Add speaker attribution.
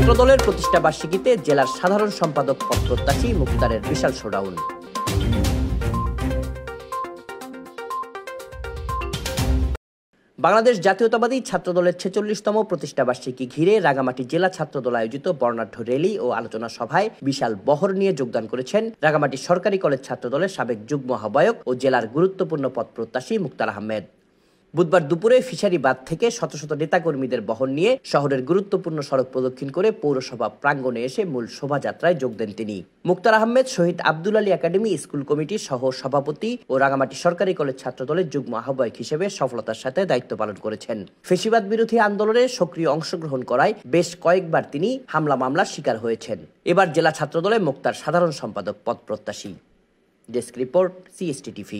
Speaker 1: ছাত্রদলের প্রতিষ্ঠা বার্ষিকীতে জেলার সাধারণ সম্পাদক পদ প্রত্যাশী মুক্তারের বিশাল শোডাউন। বাংলাদেশ জাতীয়তাবাদী ছাত্রদলের ৪৬তম প্রতিষ্ঠা বার্ষিকী ঘিরে রাঙামাটি জেলা ছাত্রদল আয়োজিত বর্ণাঢ্য র্যালি ও আলোচনা সভায় বিশাল বহর নিয়ে যোগদান করেছেন রাঙামাটি সরকারি কলেজ ছাত্রদলের সাবেক যুগ্ম আহ্বায়ক ও জেলার গুরুত্বপূর্ণ পদ প্রত্যাশী মুক্তার আহমেদ। বুধবার দুপুরে ফিশারি বাঁধ থেকে শত শত নেতাকর্মীদের বহর নিয়ে শহরের গুরুত্বপূর্ণ সড়ক প্রদক্ষিণ করে পৌরসভা প্রাঙ্গণে এসে মূল শোভাযাত্রায় যোগ দেন তিনি। মুক্তার আহমেদ শহীদ আব্দুল আলী একাডেমি স্কুল কমিটির সহ সভাপতি ও রাঙামাটি সরকারি কলেজ ছাত্রদলের যুগ্ম আহ্বায়ক হিসেবে সফলতার সাথে দায়িত্ব পালন করেছেন। ফ্যাসিবাদ বিরোধী আন্দোলনে সক্রিয় অংশগ্রহণ করায় বেশ কয়েকবার তিনি হামলা মামলার শিকার হয়েছেন। এবার জেলা ছাত্রদলে মুক্তার সাধারণ সম্পাদক পদ প্রত্যাশী। Desk report, CST TV।